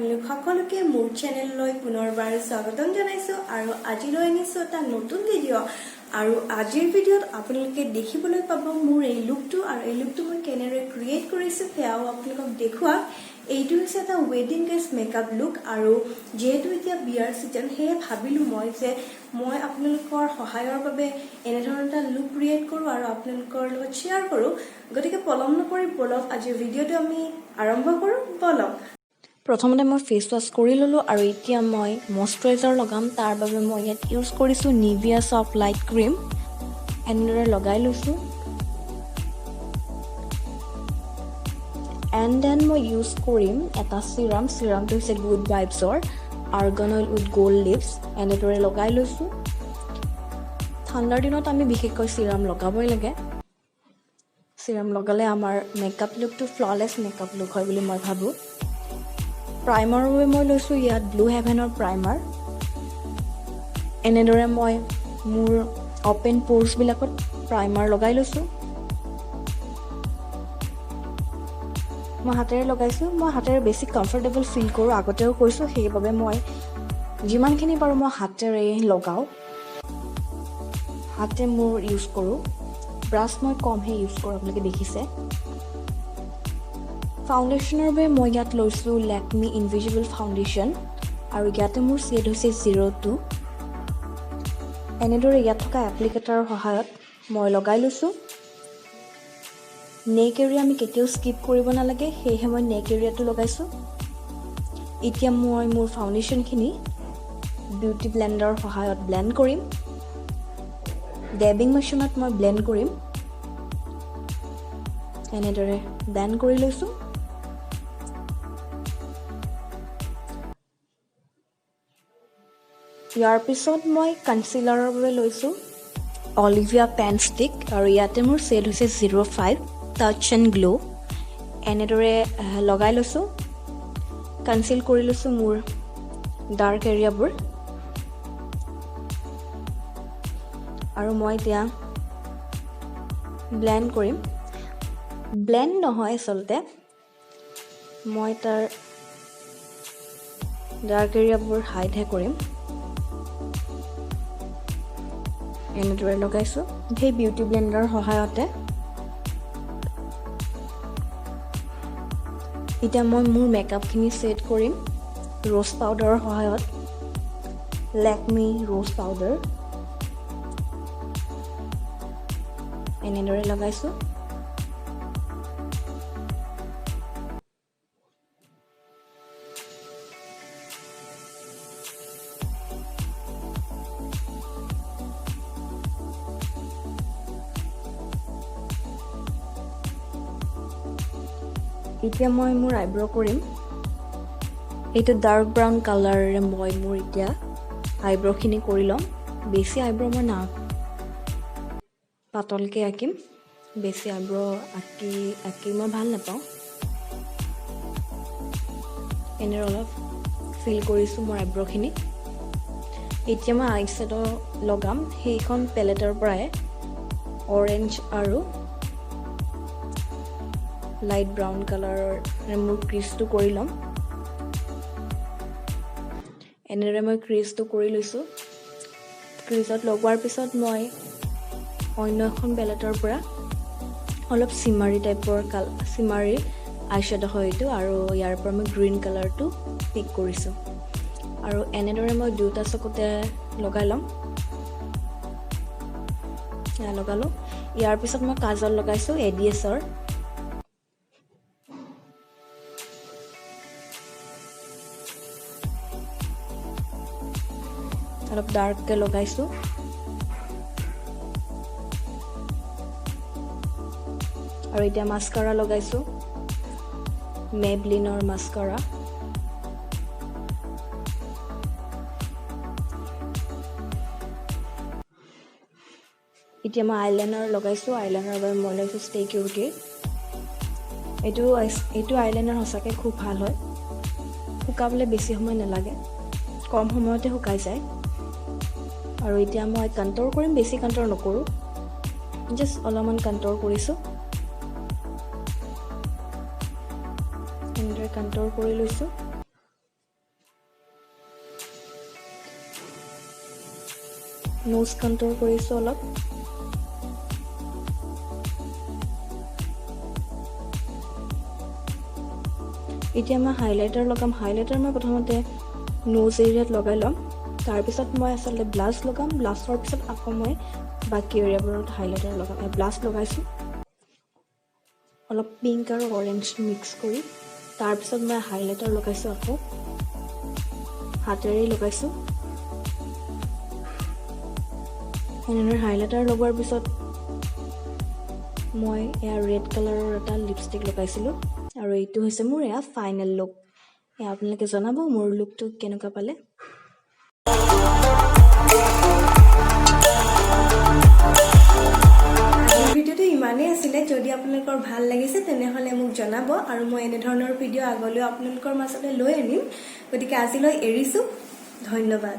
আপোনালোক সকলোকে মোৰ চেনেললৈ পুনৰবাৰ স্বাগতম জনাইছো আৰু আজিলৈ আনিছো এটা নতুন ভিডিঅ' আৰু আজিৰ ভিডিঅ'ত আপোনালোকে দেখিবলৈ পাব মোৰ এই লুকটো আৰু এই লুকটো মই কেনেৰে ক্ৰিয়েট কৰিছো সেয়াও আপোনালোকক দেখুৱা এইটো হৈছে এটা ওয়েডিং ড্ৰেছ মেকআপ লুক আৰু যেহেতু এতিয়া বিয়াৰ সিজন হেয়ে ভাবিলো মই যে মই আপোনালোকৰ সহায়ৰ বাবে এনে ধৰণৰ এটা লুক ক্ৰিয়েট কৰো আৰু আপোনালোকৰ লগত শ্বেয়াৰ কৰো গতিকে পলম নকৰি বলক আজিৰ ভিডিঅ'টো আমি আৰম্ভ কৰো বলক প্ৰথমতে মই ফেস ওয়াশ কৰি ললো আৰু এতিয়া মই ময়শ্চাৰাইজাৰ লগাম তাৰ বাবে মই ইয়াত ইউজ কৰিছো নিভিয়া সফট লাইট ক্ৰীম এনেদৰে লগাই লৈছো and then মই ইউজ কৰিম এটা সিৰামটো হৈছে গুড ভাইবছৰ argan oil with gold leaves এনেদৰে লগাই লৈছো ঠাণ্ডাৰ দিনত আমি বিশেষকৈ সিৰাম লগাবই লাগে সিৰাম লগালে আমাৰ মেকআপ লুকটো ফ্ললেছ মেকআপ লুক হয় বুলি মই ভাবো প্ৰাইমাৰৰ বাবে মই লৈছো ইয়াত ব্লু হেভেনৰ প্ৰাইমাৰ এনেদৰে মই মোৰ ওপেন পোৰ্স বিলাকত প্ৰাইমাৰ লগাই লৈছো মই হাতেৰে লগাইছো মই হাতেৰে বেছি কমফৰ্টেবল ফিল কৰো আগতেও কৈছো সেইবাবে মই যিমানখিনি পাৰো মই হাতেৰে লগাও হাতে মোৰ ইউজ কৰো ব্ৰাছ মই কমহে ইউজ কৰো আপোনালোকে দেখিছে ফাউণ্ডেশ্যনৰ বাবে মই ইয়াত লৈছো লেকমি ইনভিজিবল ফাউণ্ডেশ্যন আৰু ইয়াতে মোৰ শেড হৈছে 02 এনেদৰে ইয়াত থকা এপ্লিকেটৰৰ সহায়ত মই লগাই লৈছো নেক এৰিয়া আমি কেতিয়াও স্কিপ কৰিব নালাগে সেয়ে মই নেক এৰিয়াটো লগাইছো এতিয়া মই মোৰ ফাউণ্ডেশ্যনখিনি বিউটি ব্লেন্ডাৰৰ সহায়ত ব্লেন্ড কৰিম ডেবিং মেচিনত মই ব্লেন্ড কৰিম এনেদৰে ব্লেন্ড কৰি লৈছো ইয়াৰ পিছত মই কনসিলাৰৰ বাবে লৈছো অলিভিয়া পেন ষ্টিক আৰু ইয়াতে মোৰ শেড হৈছে 05 টাচ এণ্ড গ্লো এনেদৰে লগাই লৈছো কনসিল কৰি লৈছো মোৰ ডাৰ্ক এৰিয়াবোৰ আৰু মই এতিয়া ব্লেন্ড কৰিম ব্লেন্ড নহয় আচলতে মই তাৰ ডাৰ্ক এৰিয়াবোৰ হাইডহে কৰিম এনেদৰে লগাইছো সেই বিউটি ব্লেন্ডাৰৰ সহায়তে এতিয়া মই মোৰ মেকআপখিনি সেট কৰিম ৰ'জ পাউডাৰৰ সহায়ত লেকমি ৰ'জ পাউডাৰ এনেদৰে লগাইছো এতিয়া মই মোৰ আইব্ৰ কৰিম এইটো ডাৰ্ক ব্ৰাউন কালাৰেৰে মই মোৰ এতিয়া আইব্ৰখিনি কৰি লম বেছি আইব্ৰ মই না পাতলকে আঁকিম বেছি আইব্ৰ আঁকি মই ভাল নাপাওঁ এনে অলপ ফিল কৰিছো মোৰ আইব্ৰখিনি এতিয়া মই আইশ্বেডো লগাম সেইখন পেলেটৰ পৰাই অৰেঞ্জ আৰু লাইট ব্ৰাউন কালাৰৰ মোৰ ক্ৰিজটো কৰি ল'ম এনেদৰে মই ক্ৰিজটো কৰি লৈছো ক্ৰিজত লগোৱাৰ পিছত মই অন্য এখন পেলেটৰ পৰা অলপ চিমাৰী টাইপৰ চিমাৰী আইশ্বেডো হয় এইটো আৰু ইয়াৰ পৰা মই গ্ৰীণ কালাৰটো পিক কৰিছো আৰু এনেদৰে মই দুটা চকুতে লগাই ল'ম লগালো ইয়াৰ পিছত মই কাজল লগাইছো এডিএছৰ অলপ ডাৰ্ককে লগাইছো আৰু এতিয়া মাস্কাৰা লগাইছো মেবলিনৰ মাস্কাৰা এতিয়া মই আইলাইনাৰ লগাইছো আইলাইনাৰৰ বাবে মই লৈছো ষ্টে কিউটি এইটো আইলাইনাৰ সঁচাকৈ খুব ভাল হয় শুকাবলৈ বেছি সময় নালাগে কম সময়তে শুকাই যায় আৰু এতিয়া মই কণ্ট্ৰোল কৰিম বেছি কণ্ট্ৰোল নকৰো জাস্ট অলপমান কণ্ট্ৰোল কৰিছো এনেদৰে কণ্ট্ৰোল কৰি লৈছো নোজ কণ্ট্ৰল কৰিছোঁ অলপ। এতিয়া মই হাইলাইটাৰ লগাম। হাইলাইটাৰ মই প্ৰথমতে নোজ এৰিয়াত লগাই ল'ম, তাৰপিছত মই আচলতে ব্লাছ লগাম। ব্লাছৰ পিছত আকৌ মই বাকী এৰিয়াবোৰত হাইলাইটাৰ লগাম। ব্লাছ লগাইছোঁ অলপ পিংক আৰু অৰেঞ্জ মিক্স কৰি, তাৰপিছত মই হাইলাইটাৰ লগাইছোঁ, আকৌ হাতেৰে লগাইছোঁ। এনেদৰে হাইলাইটাৰ লগোৱাৰ পিছত মই এয়া ৰেড কালাৰৰ এটা লিপষ্টিক লগাইছিলোঁ, আৰু এইটো হৈছে মোৰ এয়া ফাইনেল লুক। আপোনালোকে জনাব মোৰ লুকটো কেনেকুৱা পালে। ভিডিঅ'টো ইমানেই আছিলে। যদি আপোনালোকৰ ভাল লাগিছে তেনেহ'লে মোক জনাব, আৰু মই এনেধৰণৰ ভিডিঅ' আগলৈও আপোনালোকৰ মাজলৈ লৈ আনিম। গতিকে আজিলৈ এৰিছোঁ, ধন্যবাদ।